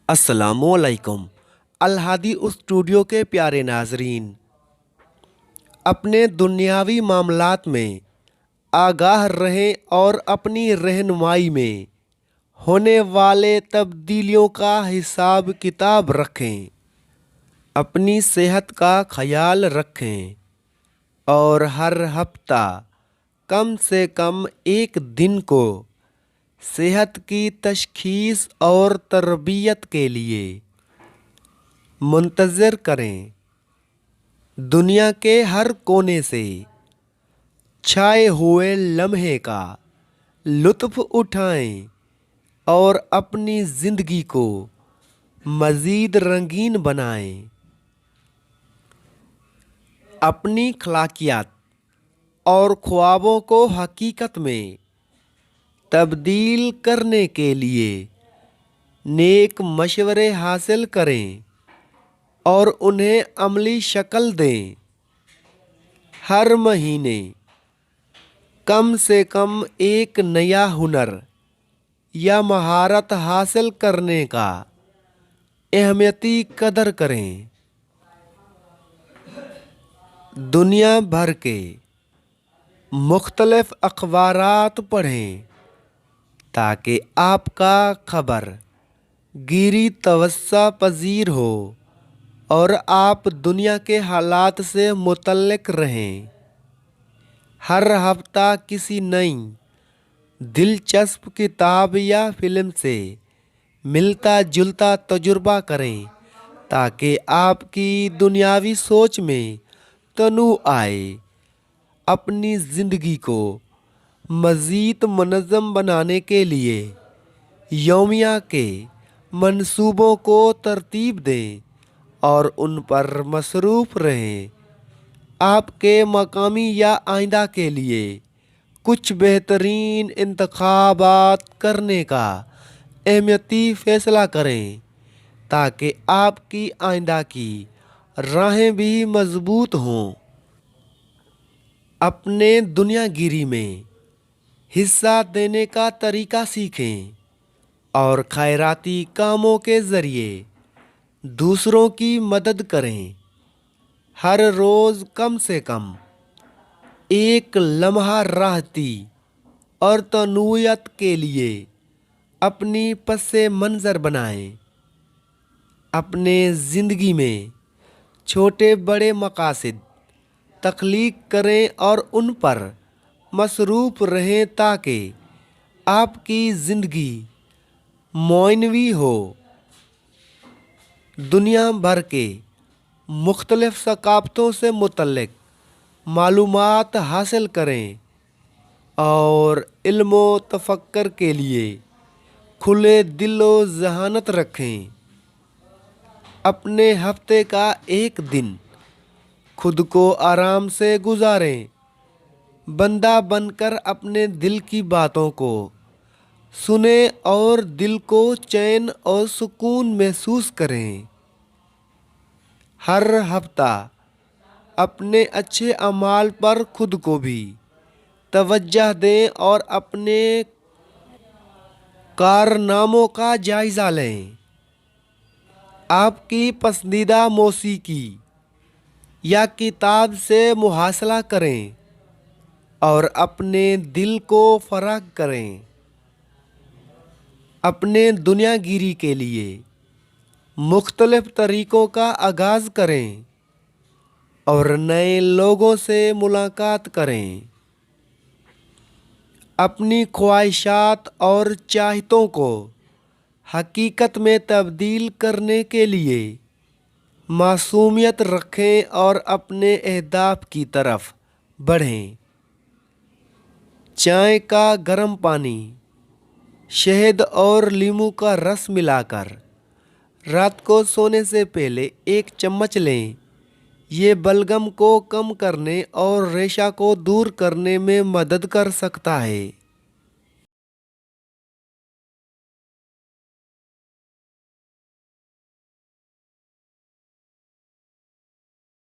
السلام علیکم الہادی اسٹوڈیو کے پیارے ناظرین، اپنے دنیاوی معاملات میں آگاہ رہیں اور اپنی رہنمائی میں ہونے والے تبدیلیوں کا حساب کتاب رکھیں، اپنی صحت کا خیال رکھیں اور ہر ہفتہ کم سے کم ایک دن کو صحت کی تشخیص اور تربیت کے لیے منتظر کریں۔ دنیا کے ہر کونے سے چھائے ہوئے لمحے کا لطف اٹھائیں اور اپنی زندگی کو مزید رنگین بنائیں۔ اپنی خلاقیت اور خوابوں کو حقیقت میں تبدیل کرنے کے لیے نیک مشورے حاصل کریں اور انہیں عملی شکل دیں۔ ہر مہینے کم سے کم ایک نیا ہنر یا مہارت حاصل کرنے کا اہمیتی قدر کریں۔ دنیا بھر کے مختلف اخبارات پڑھیں تاکہ آپ کا خبر گیری توسع پذیر ہو اور آپ دنیا کے حالات سے متعلق رہیں۔ ہر ہفتہ کسی نئی دلچسپ کتاب یا فلم سے ملتا جلتا تجربہ کریں تاکہ آپ کی دنیاوی سوچ میں تنوع آئے۔ اپنی زندگی کو مزید منظم بنانے کے لیے یومیہ کے منصوبوں کو ترتیب دیں اور ان پر مصروف رہیں۔ آپ کے مقامی یا آئندہ کے لیے کچھ بہترین انتخابات کرنے کا اہمیتی فیصلہ کریں تاکہ آپ کی آئندہ کی راہیں بھی مضبوط ہوں۔ اپنے دنیا گیری میں حصہ دینے کا طریقہ سیکھیں اور خیراتی کاموں کے ذریعے دوسروں کی مدد کریں۔ ہر روز کم سے کم ایک لمحہ راحتی اور تنوعیت کے لیے اپنی پس منظر بنائیں۔ اپنے زندگی میں چھوٹے بڑے مقاصد تخلیق کریں اور ان پر مصروف رہیں تاکہ آپ کی زندگی معنوی ہو۔ دنیا بھر کے مختلف ثقافتوں سے متعلق معلومات حاصل کریں اور علم و تفکر کے لیے کھلے دل و ذہانت رکھیں۔ اپنے ہفتے کا ایک دن خود کو آرام سے گزاریں، بندہ بن کر اپنے دل کی باتوں کو سنیں اور دل کو چین اور سکون محسوس کریں۔ ہر ہفتہ اپنے اچھے اعمال پر خود کو بھی توجہ دیں اور اپنے کارناموں کا جائزہ لیں۔ آپ کی پسندیدہ موسیقی یا کتاب سے محاصرہ کریں اور اپنے دل کو فراغ کریں۔ اپنے دنیا گیری کے لیے مختلف طریقوں کا آغاز کریں اور نئے لوگوں سے ملاقات کریں۔ اپنی خواہشات اور چاہتوں کو حقیقت میں تبدیل کرنے کے لیے معصومیت رکھیں اور اپنے اہداف کی طرف بڑھیں۔ چائے کا گرم پانی شہد اور لیموں کا رس ملا کر رات کو سونے سے پہلے ایک چمچ لیں۔ یہ بلغم کو کم کرنے اور ریشہ کو دور کرنے میں مدد کر سکتا ہے۔